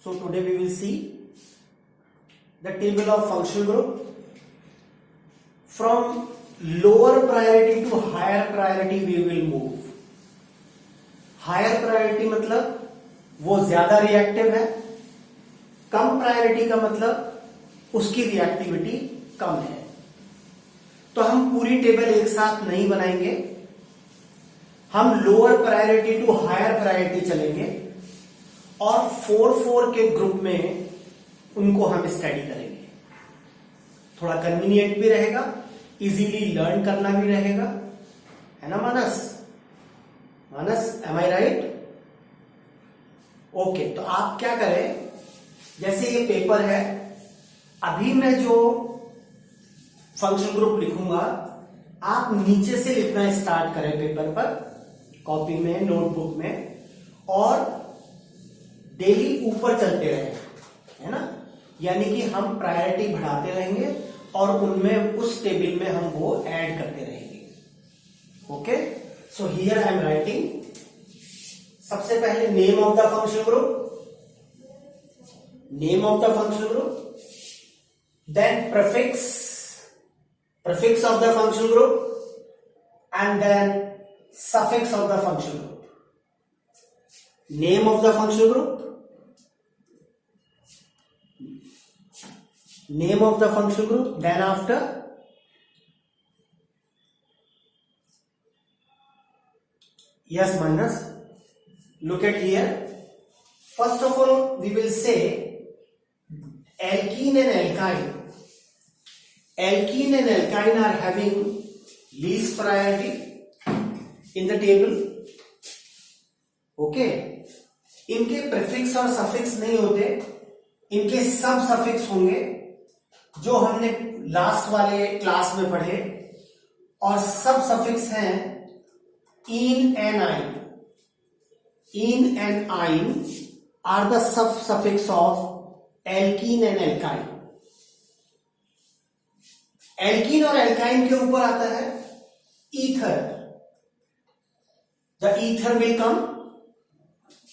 So today we will see the table of functional group. From lower priority to higher priority we will move. Higher priority मतलब वो ज्यादा reactive है, कम priority का मतलब उसकी reactivity कम है. तो हम पूरी टेबल एक साथ नहीं बनाएंगे, हम lower priority to higher priority चलेंगे और 4-4 के ग्रुप में उनको हम स्टडी करेंगे. थोड़ा कन्वीनियंट भी रहेगा, इजीली लर्न करना भी रहेगा, है ना मानस? मानस, एम आई राइट? ओके, तो आप क्या करें, जैसे ये पेपर है, अभी मैं जो फंक्शन ग्रुप लिखूंगा आप नीचे से लिखना स्टार्ट करें पेपर पर, कॉपी में, नोटबुक में, और डेली ऊपर चलते रहे, है ना? यानी कि हम प्रायोरिटी बढ़ाते रहेंगे और उनमें उस टेबल में हम वो ऐड करते रहेंगे. Okay, so here I am writing. सबसे पहले name of the function group, name of the function group, then prefix of the function group, and then suffix of the function group. Name of the function group, name of the function group, then after yes minus, look at here. First of all we will say alkene and alkyne. Alkene and alkyne are having least priority in the table. Okay, इनके prefix और suffix नहीं होते, इनके सब suffix होंगे जो हमने last वाले क्लास में पढ़े, और सब सफिक्स हैं ene and yne. Ene and yne are the सब suffix of alkene and alkyne. Alkene और एल्काइन के ऊपर आता है ether. The ether will come,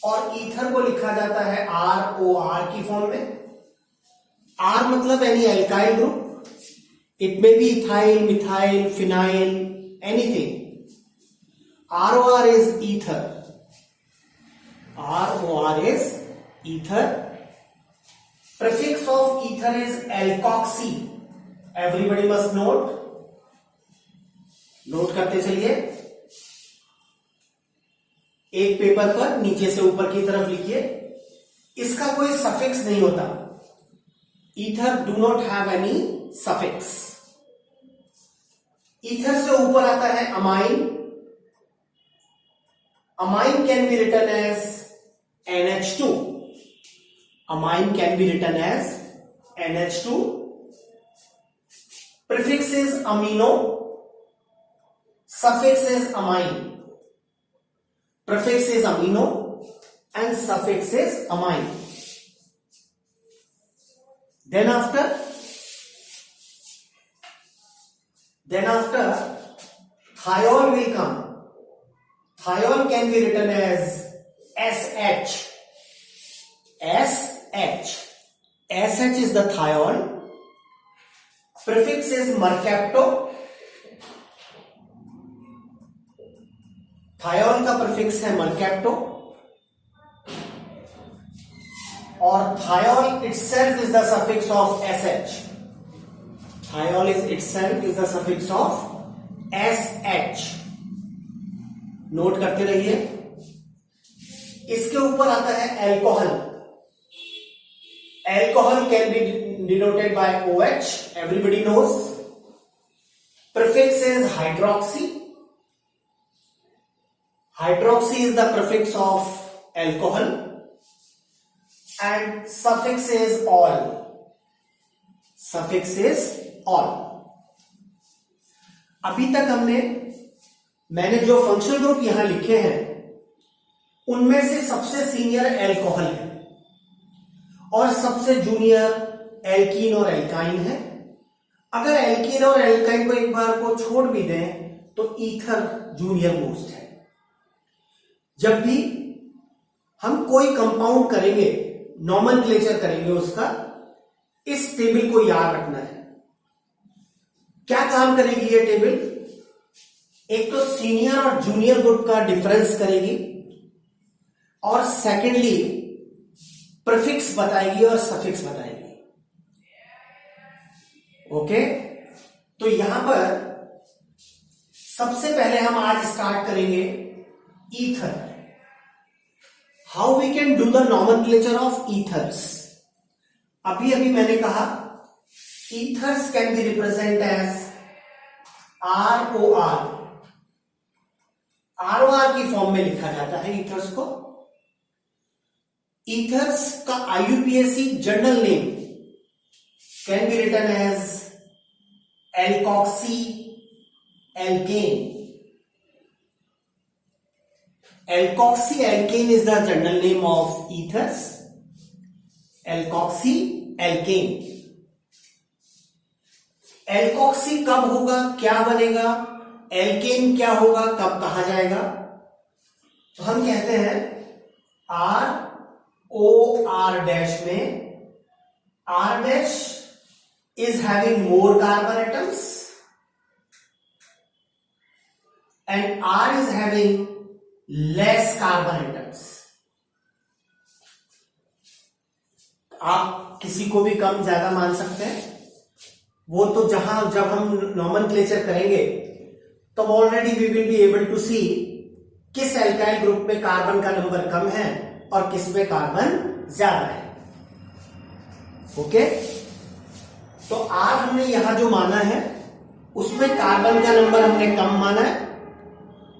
और ईथर को लिखा जाता है ROR की फॉर्म में. R मतलब any alkyl group, it may be ethyl, methyl, phenyl, anything. ROR is ether. ROR is ether. Prefix of ether is alkoxy. Everybody must note. Note करते चलिए. एक पेपर पर नीचे से ऊपर की तरफ लिखिए. इसका कोई सफिक्स नहीं होता. Ether do not have any suffix. Ether से ऊपर आता है amine. Amine can be written as NH2. Amine can be written as NH2. Prefix is amino, suffix is amine. Prefix is amino and suffix is amine. Then after thiol will come. Thiol can be written as SH. SH is the thiol. Prefix is mercapto. Thiol का prefix है mercapto, और thiol itself is the suffix of SH. Thiol is itself is the suffix of SH. Note करते रहिए. इसके ऊपर आता है alcohol. Alcohol can be denoted by OH. Everybody knows. Prefix is hydroxy. Hydroxy is the prefix of alcohol, and suffix is ol. Suffix is ol. अभी तक मैंने जो फंक्शनल ग्रुप यहां लिखे हैं उनमें से सबसे सीनियर एल्कोहल है और सबसे जूनियर एल्कीन और एल्काइन है. अगर एल्कीन और एल्काइन को एक बार को छोड़ भी दें तो ईथर जूनियर मोस्ट है. जब भी हम कोई कंपाउंड करेंगे नॉमेनक्लेचर करेंगे उसका, इस टेबल को याद रखना है। क्या काम करेगी ये टेबल? एक तो सीनियर और जूनियर ग्रुप का डिफरेंस करेगी, और सेकेंडली प्रीफिक्स बताएगी और सफिक्स बताएगी। ओके, तो यहां पर सबसे पहले हम आज स्टार्ट करेंगे ether. How we can do the nomenclature of ethers. अभी अभी मैंने कहा ethers can be represent as ROR। ROR की फॉर्म में लिखा जाता है ईथर्स को। ईथर्स का IUPAC general name can be written as alkoxy alkane. Alkoxy alkane is the general name of ethers. Alkoxy alkane. Alkoxy कब होगा, क्या बनेगा, एल्केन क्या होगा, कब कहा जाएगा? तो हम कहते हैं ROR डैश में R dash is having more carbon atoms and R is having less carbon atoms. आप किसी को भी कम ज्यादा मान सकते हैं, वो तो जब हम नॉमेनक्लेचर करेंगे तब already we will be able to see किस एल्काइल ग्रुप में कार्बन का नंबर कम है और किस में कार्बन ज्यादा है। ओके, तो आज हमने यहां जो माना है उसमें कार्बन का नंबर हमने कम माना है,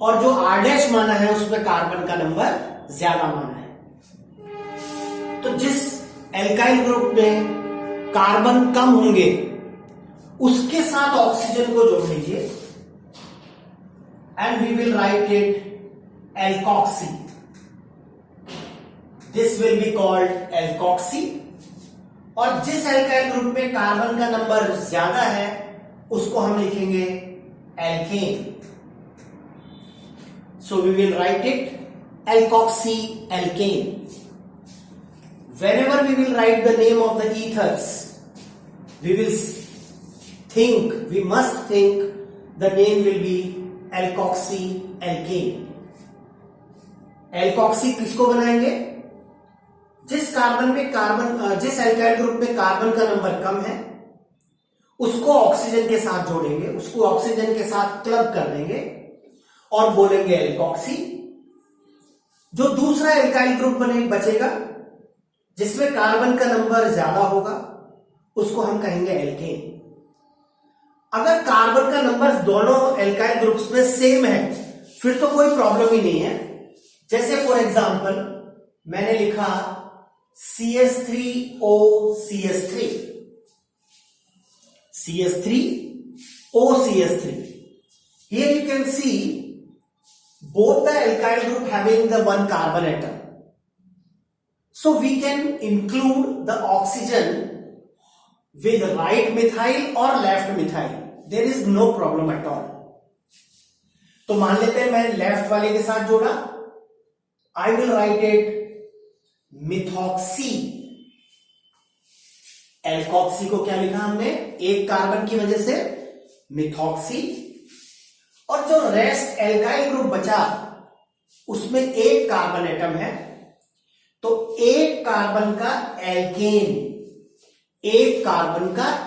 और जो R डैश माना है उसमें कार्बन का नंबर ज्यादा माना है। तो जिस एल्काइल ग्रुप में कार्बन कम होंगे उसके साथ ऑक्सीजन को जोड़ लीजिए and we will write it alkoxy. This will be called alkoxy. और जिस एल्काइल ग्रुप में कार्बन का नंबर ज्यादा है उसको हम लिखेंगे alkane. So we will write it alkoxy alkane. Whenever we will write the name of the ethers, we must think the name will be alkoxy alkane. Alkoxy किसको बनाएंगे? जिस एल्काइल ग्रुप में कार्बन का नंबर कम है उसको oxygen के साथ जोड़ेंगे, उसको ऑक्सीजन के साथ क्लब कर देंगे और बोलेंगे एल्कोक्सी। जो दूसरा एल्काइल ग्रुप बचेगा जिसमें कार्बन का नंबर ज्यादा होगा उसको हम कहेंगे एल्केन। अगर कार्बन का नंबर दोनों एल्काइल ग्रुप्स में सेम है फिर तो कोई प्रॉब्लम ही नहीं है। जैसे फॉर एग्जांपल मैंने लिखा CH3OCH3, CH3OCH3। Here you can see both the alkyl group having the one carbon atom, so we can include the oxygen with right methyl or left methyl. There is no problem at all. तो मान लेते हैं मैं left वाले के साथ जोड़ा, I will write it methoxy. Alkoxy को क्या लिखा हमने, एक कार्बन की वजह से मिथॉक्सी। और जो रेस्ट एल्काइल ग्रुप बचा उसमें एक कार्बन एटम है तो एक कार्बन का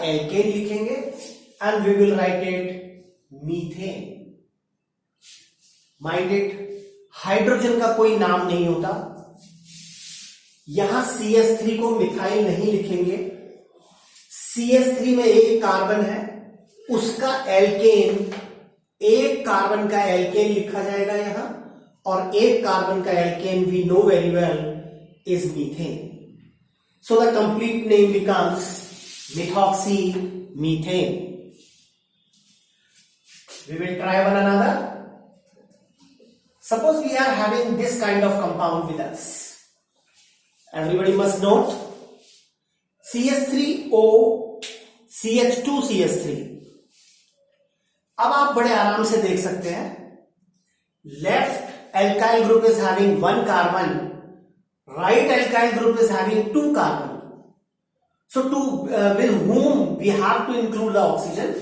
एल्केन लिखेंगे and we will write it methane. Mind it, hydrogen का कोई नाम नहीं होता। यहां CH3 को मिथाइल नहीं लिखेंगे। CH3 में एक कार्बन है, उसका एल्केन, एक कार्बन का एल्केन लिखा जाएगा यहां, और एक कार्बन का alkane we know very well is methane. So the complete name becomes methoxy methane. We will try one another. Suppose we are having this kind of compound with us. Everybody must note CH3O CH2CH3। अब आप बड़े आराम से देख सकते हैं, left alkyl group is having one carbon right alkyl group is having 2 carbon. So with whom we have to include the oxygen?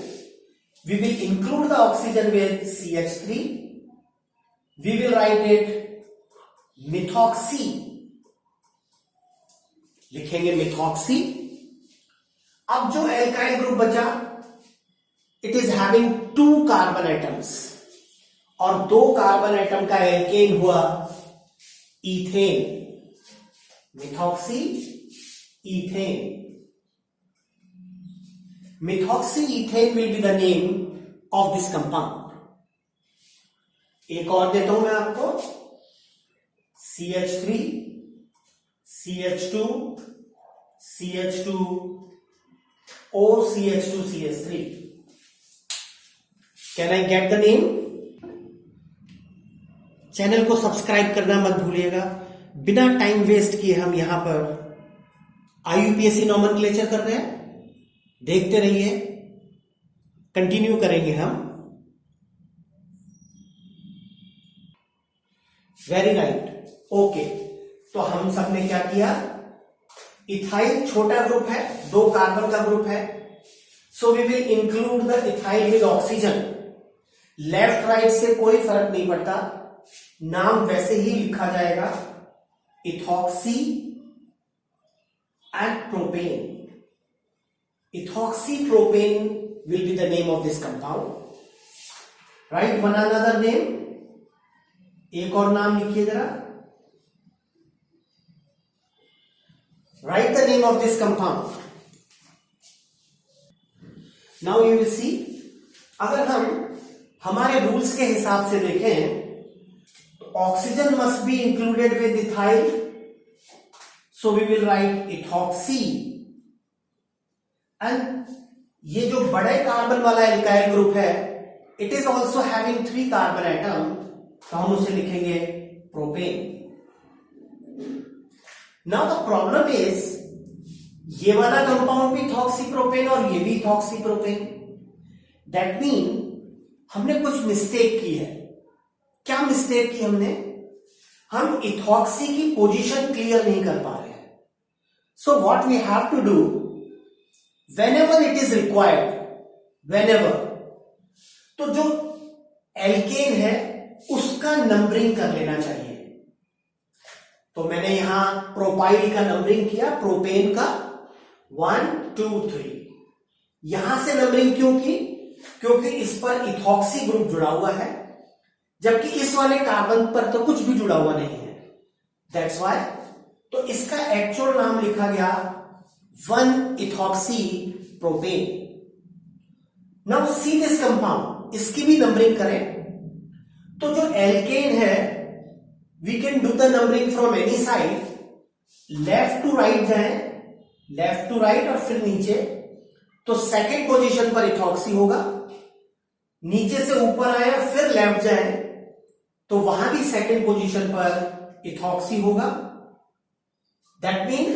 We will include the oxygen with CH3. We will write it methoxy. लिखेंगे methoxy. अब जो alkyl group बचा, it is having 2 carbon atoms. और 2 carbon atom का alkene हुआ ethane. Methoxy ethane. Methoxy ethane will be the name of this compound. एक और देता हूं मैं आपको. CH3, CH2, CH2, OCH2, CH3. Can I get the name? Channel को सब्सक्राइब करना मत भूलिएगा. बिना टाइम वेस्ट किए हम यहां पर IUPAC नॉमेनक्लेचर कर रहे हैं. देखते रहिए, कंटिन्यू करेंगे हम. Very right. ओके, तो हम सब ने क्या किया? इथाइल छोटा ग्रुप है, 2 कार्बन का ग्रुप है. So we will include the ethyl with oxygen. Left right से कोई फर्क नहीं पड़ता, नाम वैसे ही लिखा जाएगा. Ethoxy and propane. Ethoxy propane will be the name of this compound. Right one another name. एक और नाम लिखिए जरा. Right the name of this compound. Now you will see. अगर हम हमारे रूल्स के हिसाब से देखें, oxygen must be included with ethyl, so we will write ethoxy. And ये जो बड़े कार्बन वाला एल्काइल ग्रुप है, it is also having 3 carbon atom, तो हम उसे लिखेंगे propane. Now the problem is, ये वाला कंपाउंड भी इथॉक्सी प्रोपेन और ये भी इथॉक्सी प्रोपेन. That mean हमने कुछ मिस्टेक की है. क्या मिस्टेक की हमने? हम इथॉक्सी की पोजीशन क्लियर नहीं कर पा रहे हैं. So what we have to do, whenever it is required, whenever, तो जो एल्केन है उसका नंबरिंग कर लेना चाहिए. तो मैंने यहां प्रोपाइल का नंबरिंग किया, प्रोपेन का 1 2 3. यहां से नंबरिंग क्यों की? क्योंकि इस पर इथॉक्सी ग्रुप जुड़ा हुआ है, जबकि इस वाले कार्बन पर तो कुछ भी जुड़ा हुआ नहीं है. That's why. तो इसका एक्चुअल नाम लिखा गया 1 ethoxy propane. Now see this compound. इसकी भी नंबरिंग करें तो जो एल्केन है, we can do the numbering from any side. Left to right जाए, लेफ्ट टू राइट और फिर नीचे. तो सेकेंड पोजीशन पर इथॉक्सी होगा. नीचे से ऊपर आए फिर लेफ्ट जाए तो वहां भी सेकेंड पोजीशन पर इथॉक्सी होगा. That mean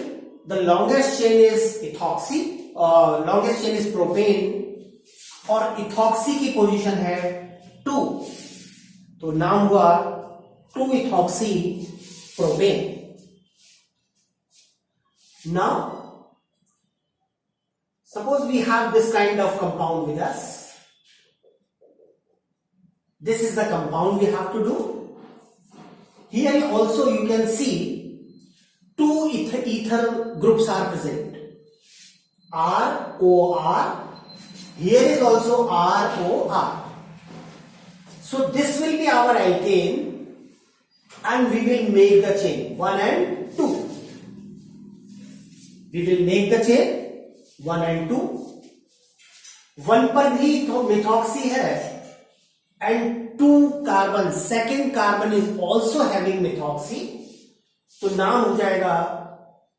the longest chain is ethoxy, longest chain is propane, और इथॉक्सी की पोजीशन है 2. तो नाम हुआ 2 ethoxy propane. Now suppose we have this kind of compound with us. This is the compound we have to do. Here also you can see 2 ether groups are present. ROR. Here is also ROR. So this will be our alkane and we will make the chain 1 and 2. We will make the chain 1 and 2. 1 पर भी methoxy है and 2 carbon, second carbon is also having methoxy. तो नाम हो जाएगा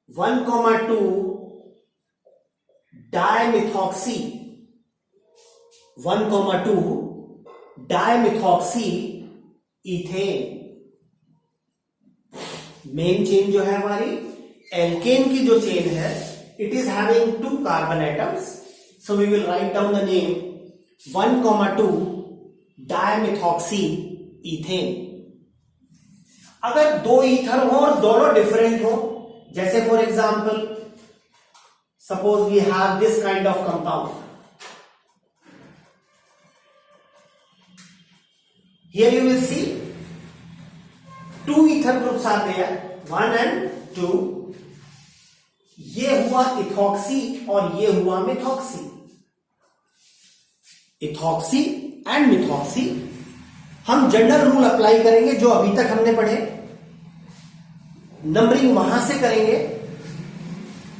1,2 डायमिथॉक्सी. 1,2 डायमिथॉक्सी ethane. Main chain जो है हमारी एल्केन की जो चेन है, it is having 2 carbon atoms, so we will write down the name 1,2 dimethoxy ethane. अगर दो ईथर हो और दोनों डिफरेंट हो, जैसे for example suppose we have this kind of compound, here you will see two ether groups are there, 1 and 2. ये हुआ ethoxy और ये हुआ मिथॉक्सी, इथॉक्सी एंड मिथॉक्सी। हम जनरल रूल अप्लाई करेंगे जो अभी तक हमने पढ़े, नंबरिंग वहां से करेंगे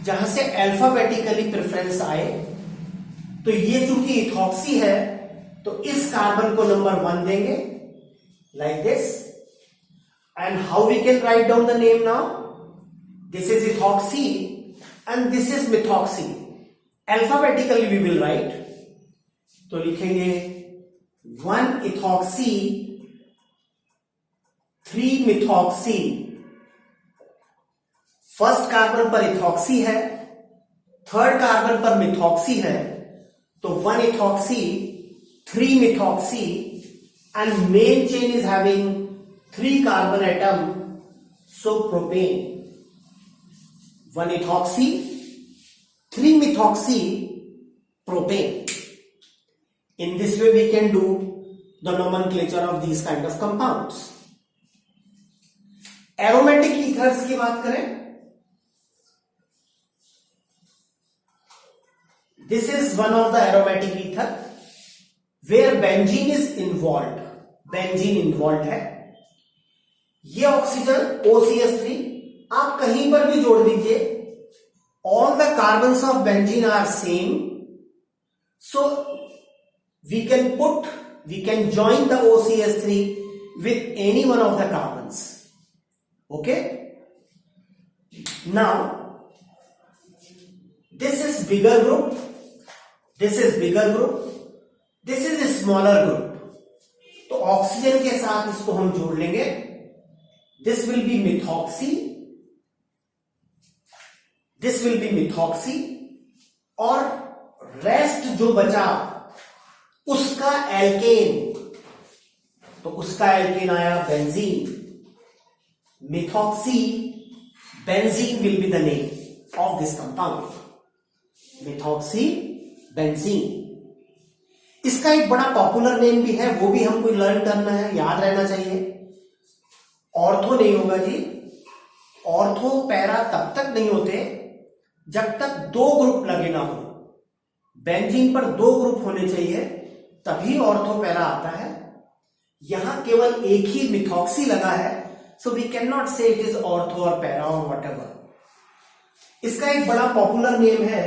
जहां से अल्फाबेटिकली प्रेफरेंस आए। तो ये चूंकि इथॉक्सी है तो इस कार्बन को नंबर 1 देंगे like this, and how we can write down the name now? This is ethoxy and this is methoxy. Alphabetically we will write. तो लिखेंगे 1 ethoxy 3 methoxy। फर्स्ट कार्बन पर इथॉक्सी है, थर्ड कार्बन पर methoxy है, तो 1 ethoxy 3 methoxy, and main chain is having 3 carbon atom, so propane। 1 ethoxy 3 methoxy propane। In this way we can do the nomenclature of these kind of compounds। aromatic ethers की बात करें, this is one of the aromatic ether where benzene is involved, benzene involve है। ये oxygen OCH3 आप कहीं पर भी जोड़ दीजिए, all the carbons of benzene are same, so we can join the OCH3 with any one of the carbons. Okay, now this is bigger group, this is bigger group, this is smaller group. तो oxygen के साथ इसको हम जोड़ लेंगे, this will be methoxy, this will be methoxy, और rest जो बचा उसका एल्केन, तो उसका एल्केन आया benzene. Methoxy benzene will be the name of this compound, methoxy benzene. इसका एक बड़ा पॉपुलर नेम भी है, वो भी हमको लर्न करना है, याद रहना चाहिए। ऑर्थो नहीं होगा जी, ऑर्थो पैरा तब तक नहीं होते जब तक 2 ग्रुप लगे ना हो। बेंजीन पर 2 ग्रुप होने चाहिए तभी ऑर्थो पैरा आता है। यहां केवल एक ही मिथॉक्सी लगा है, सो वी कैन नॉट से इट इज ऑर्थो और पैरा और व्हाटएवर। इसका एक बड़ा पॉपुलर नेम है,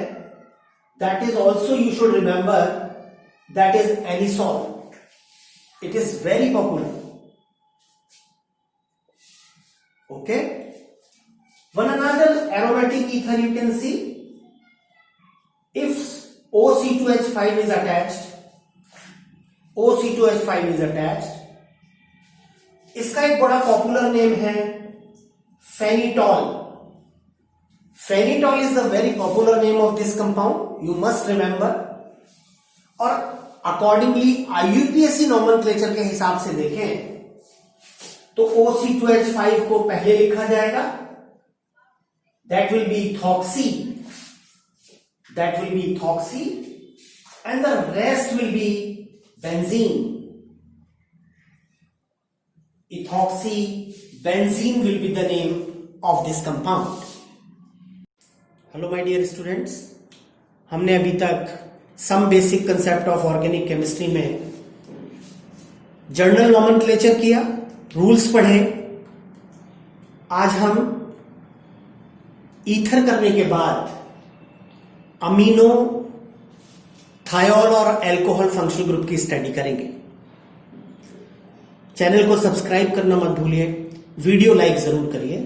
that is also you should remember, that is anisole। it is very popular। okay, one another aromatic ether you can see, if OC2H5 is attached, OC2H5 is attached, इसका एक बड़ा popular name है phenetole. Phenetole is the very popular name of this compound, you must remember. और accordingly IUPAC nomenclature के हिसाब से देखें तो OC2H5 को पहले लिखा जाएगा, that will be ethoxy, that will be ethoxy, and the rest will be benzene. Ethoxy benzene will be the name of this compound. Hello my dear students, हमने अभी तक some basic concept of organic chemistry में general nomenclature किया, rules पढ़े। आज हम ether करने के बाद अमीनो, थायोल और अल्कोहल फंक्शनल ग्रुप की स्टडी करेंगे। चैनल को सब्सक्राइब करना मत भूलिए, वीडियो लाइक जरूर करिए।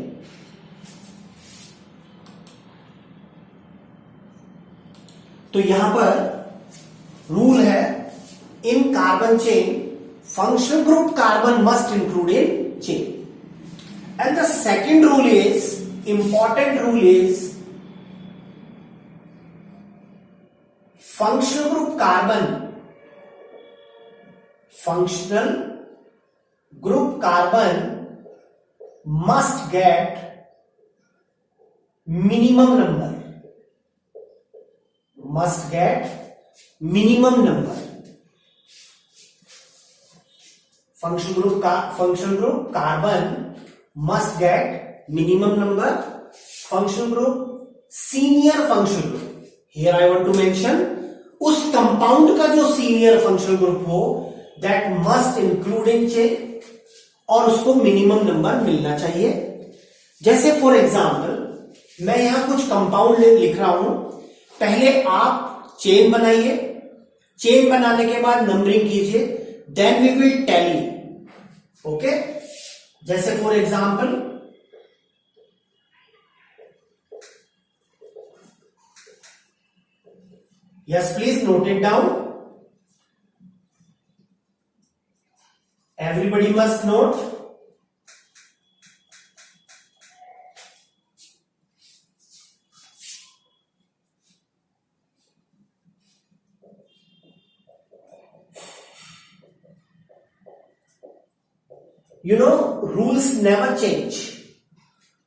तो यहां पर रूल है, in carbon chain functional group carbon must include in chain. And the second rule is, important rule is, functional group carbon, functional group carbon must get minimum number, must get minimum number. Function group carbon must get minimum number. Function group senior function group, here I want to mention उस compound का जो senior functional group हो that must include in chain और उसको minimum number मिलना चाहिए. जैसे for example मैं यहां कुछ कंपाउंड लिख रहा हूं, पहले आप चेन बनाइए, चेन बनाने के बाद नंबरिंग कीजिए, then we will tally. Okay, जैसे for example yes, please note it down. Everybody must note. You know, rules never change.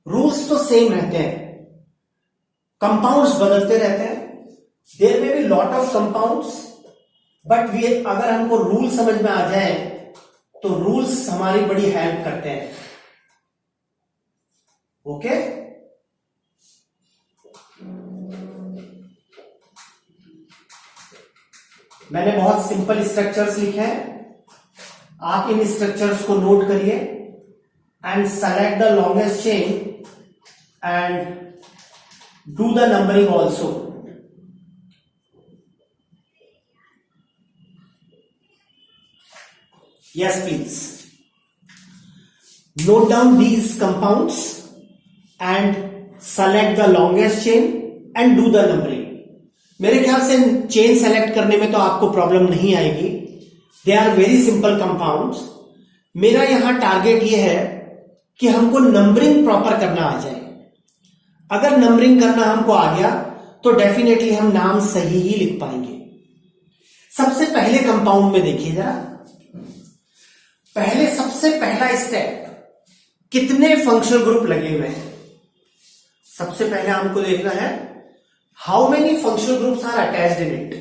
Rules तो सेम रहते हैं, कंपाउंड्स बदलते रहते हैं. There may be lot of compounds, but अगर हमको रूल समझ में आ जाए तो रूल्स हमारी बड़ी हेल्प करते हैं. ओके, मैंने बहुत सिंपल स्ट्रक्चर्स लिखे हैं, आप इन स्ट्रक्चर्स को नोट करिए and select the longest chain and do the numbering also. Yes, please. Note down these compounds and select the longest chain and do the numbering. मेरे ख्याल से चेन सेलेक्ट करने में तो आपको प्रॉब्लम नहीं आएगी. They are very simple compounds. मेरा यहां टारगेट ये है कि हमको नंबरिंग प्रॉपर करना आ जाए. अगर नंबरिंग करना हमको आ गया तो डेफिनेटली हम नाम सही ही लिख पाएंगे. सबसे पहले कंपाउंड में देखिए जरा, पहले सबसे पहला स्टेप, कितने फंक्शनल ग्रुप लगे हुए हैं. सबसे पहले हमको देखना है how many functional groups are attached in it.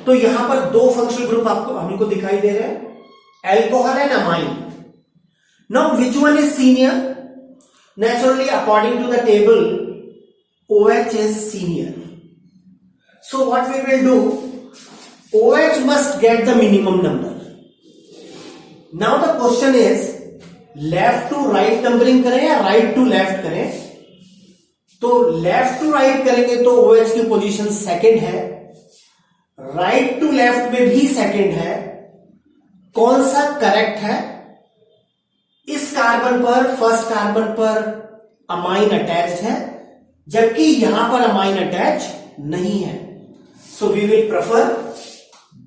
तो यहां पर दो फंक्शनल ग्रुप आपको हमको दिखाई दे रहे हैं, alcohol and amine. Now which one is senior? Naturally according to the table OH is senior. So what we will do, OH must get the minimum number. Now the question is left to right numbering करें या right to left करें. तो left to right करेंगे तो OH की position second है, right to left में भी सेकंड है. कौन सा करेक्ट है? इस कार्बन पर, फर्स्ट कार्बन पर अमाइन अटैच्ड है, जबकि यहां पर अमाइन अटैच नहीं है. So we will prefer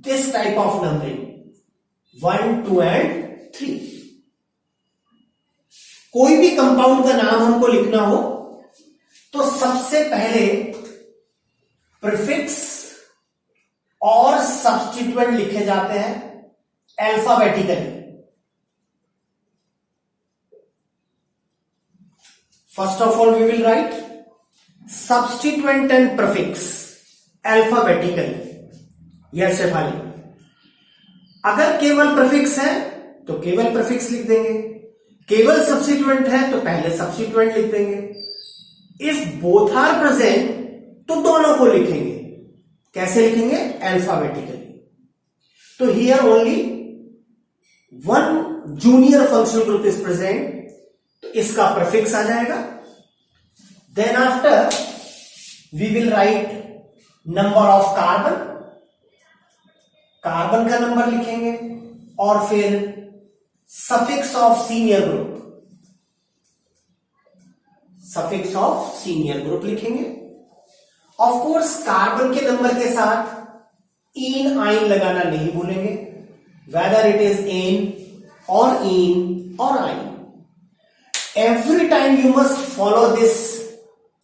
this type of numbering 1, 2 and 3. कोई भी कंपाउंड का नाम हमको लिखना हो तो सबसे पहले प्रीफिक्स और सब्स्टिट्यूएंट लिखे जाते हैं alphabetically. First of all we will write substituent and prefix alphabetically. Yes Shefali, अगर केवल प्रीफिक्स है तो केवल प्रीफिक्स लिख देंगे, केवल सब्स्टिट्यूएंट है तो पहले सब्स्टिट्यूएंट लिख देंगे. इफ बोथ आर प्रेजेंट तो दोनों को लिखेंगे. कैसे लिखेंगे? अल्फाबेटिकली. तो here only one junior functional group is present, तो इसका प्रीफिक्स आ जाएगा. Then after we will write number of carbon, carbon का नंबर लिखेंगे और फिर suffix of senior group, suffix of senior group लिखेंगे. ऑफ कोर्स कार्बन के नंबर के साथ इन आइन लगाना नहीं भूलेंगे, वेदर इट इज एन और आइन. Every time you must follow this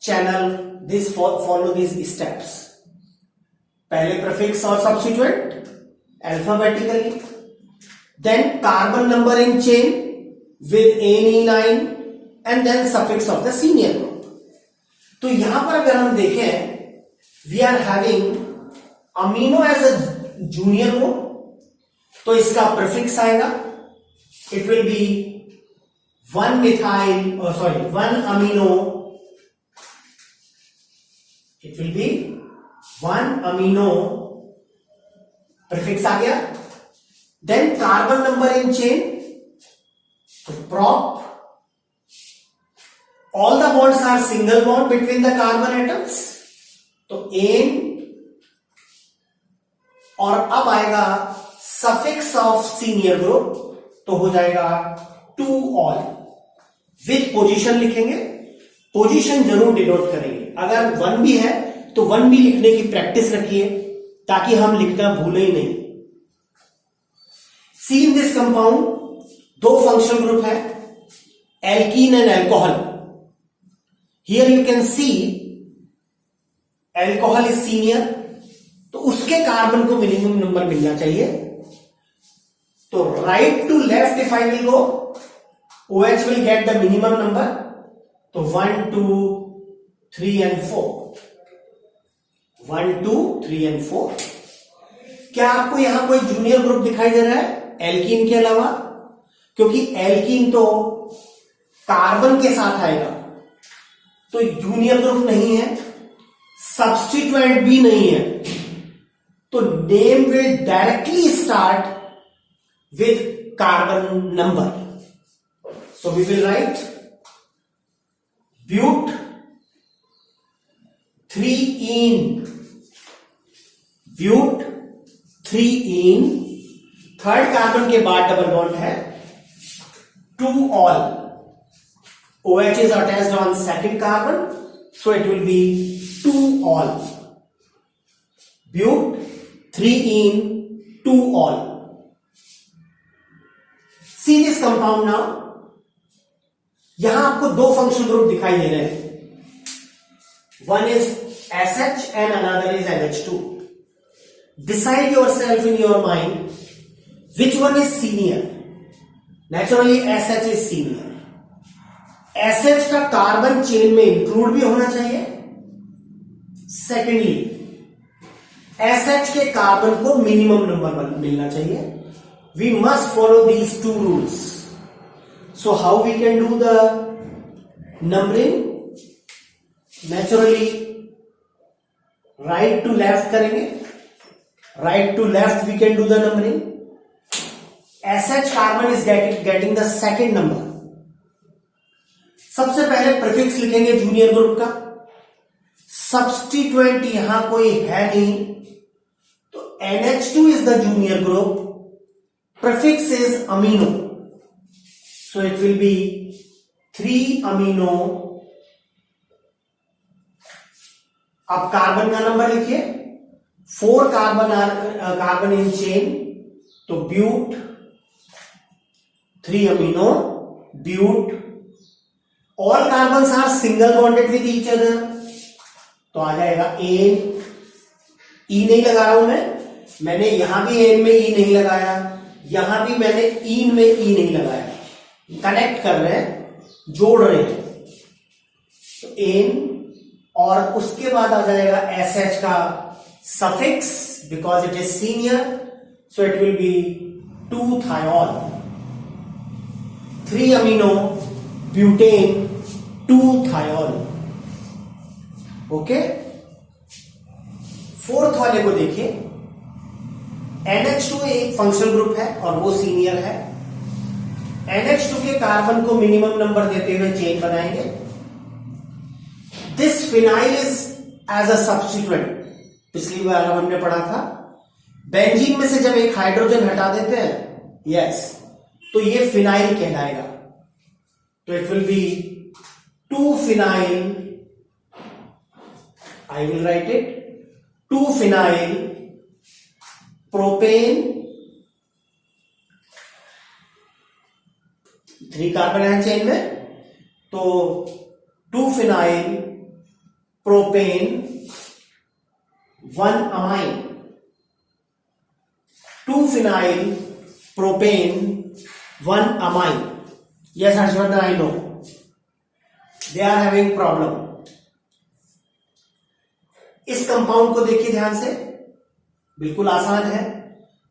channel, follow this steps. पहले प्रीफिक्स और substituent alphabetically, then carbon number in chain with n, and then suffix of the senior group. तो यहां पर अगर हम देखें, we are having amino as a junior group, तो इसका प्रीफिक्स आएगा, it will be 1 amino, it will be 1 amino, prefix आ गया. Then carbon number in chain, तो prop, all the bonds are single bond between the carbon atoms, तो N, और अब आएगा सफिक्स ऑफ सीनियर ग्रुप, तो हो जाएगा टू ऑल. विथ पोजीशन लिखेंगे, पोजीशन जरूर डिनोट करेंगे. अगर 1 भी है तो 1 भी लिखने की प्रैक्टिस रखिए ताकि हम लिखना भूले ही नहीं. See in this compound 2 functional group है, alkene and alcohol. Here you can see alcohol is senior, तो उसके कार्बन को मिनिमम नंबर मिलना चाहिए. तो right to left if I will go, OH will get the minimum number, तो 1 2 3 and 4, 1 2 3 and 4. क्या आपको यहां कोई जूनियर ग्रुप दिखाई दे रहा है एल्कीन के अलावा? क्योंकि एल्कीन तो कार्बन के साथ आएगा, तो जूनियर ग्रुप नहीं है, सब्स्टिट्यूएंट भी नहीं है, तो name will directly start with carbon number. So we will write but 3-ene, but 3-ene, third carbon के बाद डबल बॉन्ड है, 2 all. OH is attached on second carbon, so it will be 2 all. But 3-ene, 2 all. See this compound now. यहां आपको 2 functional group दिखाई दे रहे हैं. One is SH and another is NH2. Decide yourself in your mind which one is senior. Naturally SH is senior. SH का carbon chain में include भी होना चाहिए. सेकेंडली SH के कार्बन को मिनिमम नंबर मिलना चाहिए. We must follow these 2 rules. So how we can do the numbering? Naturally right to left करेंगे. Right to left we can do the numbering. SH carbon is getting the second number. सबसे पहले prefix लिखेंगे junior group का. Substituent यहां कोई है नहीं, तो NH2 is the junior group. Prefix is amino, so it will be 3 amino. अब कार्बन का नंबर लिखिए, 4 कार्बन इन चेन, तो but 3 amino, but. All carbons are single bonded with each other, तो आ जाएगा एन. ई नहीं लगा रहा हूं मैंने यहां भी एन में ई नहीं लगाया, यहां भी मैंने इन में ई नहीं लगाया. कनेक्ट कर रहे हैं, जोड़ रहे हैं, तो एन, और उसके बाद आ जाएगा SH का suffix because it is senior, so it will be 2 thiol. 3 amino butane 2 thiol. Okay. Fourth वाले को देखिए. NH2 एक फंक्शनल ग्रुप है और वो सीनियर है. NH2 के कार्बन को मिनिमम नंबर देते हुए चेन बनाएंगे. This phenyl is as a substituent. पिछली बार हमने पढ़ा था बेंजीन में से जब एक हाइड्रोजन हटा देते हैं, यस, तो ये फिनाइल कहलाएगा. तो it will be 2 phenyl. I will write it 2 phenyl propane. 3 carbon है चेन में, तो 2 phenyl propane 1 amine. 2 phenyl propane 1 amine. Yes, Harshvardhan, I know. They are having problem. इस कंपाउंड को देखिए ध्यान से, बिल्कुल आसान है।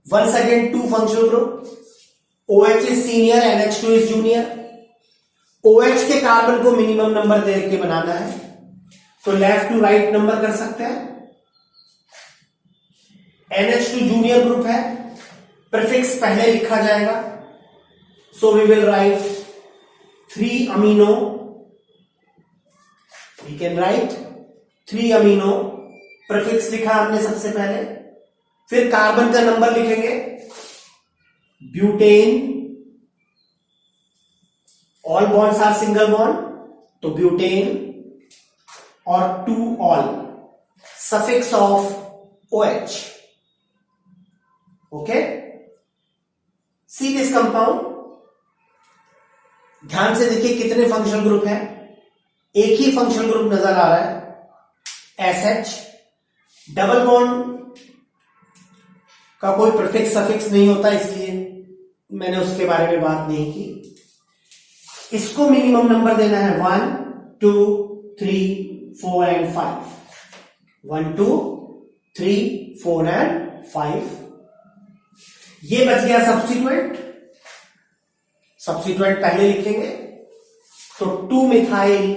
Once again two functional group, OH is senior, NH2 is junior. OH के कार्बन को मिनिमम नंबर दे के बनाना है, तो लेफ्ट टू राइट नंबर कर सकते हैं। NH2 जूनियर ग्रुप है, प्रीफिक्स पहले लिखा जाएगा, so we will write 3 amino, we can write 3 amino, prefix लिखा हमने सबसे पहले। फिर कार्बन का नंबर लिखेंगे, butane, all bonds are single bond, तो ब्यूटेन, और 2 ol, suffix of OH। Okay, see this compound, ध्यान से देखिए कितने फंक्शनल ग्रुप हैं। एक ही फंक्शनल ग्रुप नजर आ रहा है, SH। डबल बॉन्ड का कोई प्रीफिक्स सफिक्स नहीं होता, इसलिए मैंने उसके बारे में बात नहीं की। इसको मिनिमम नंबर देना है 1 2 3 4 एंड 5, 1 2 3 4 एंड 5। ये बच गया सब्स्टिट्यूएंट, सब्स्टिट्यूएंट पहले लिखेंगे, तो 2 मिथाइल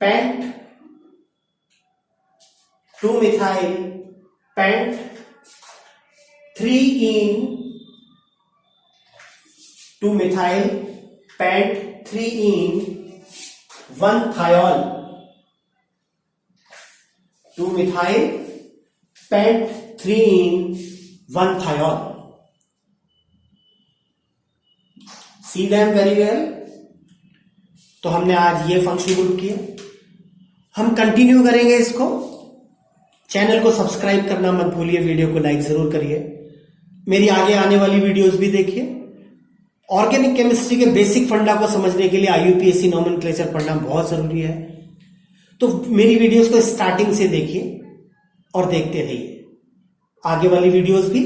पेंट, 2 मिथाइल पेंट, 3 इन 2 मिथाइल पेंट 3 इन 1 thiol, 2 मिथाइल पेंट 3 इन 1 thiol। See them very well। तो हमने आज ये फंक्शन ग्रुप किया, हम कंटिन्यू करेंगे इसको। चैनल को सब्सक्राइब करना मत भूलिए, वीडियो को लाइक जरूर करिए, मेरी आगे आने वाली वीडियोस भी देखिए। ऑर्गेनिक केमिस्ट्री के बेसिक फंडा को समझने के लिए IUPAC नोमेनक्लेचर पढ़ना बहुत जरूरी है, तो मेरी वीडियोस को स्टार्टिंग से देखिए और देखते रहिए। आगे वाली वीडियोस भी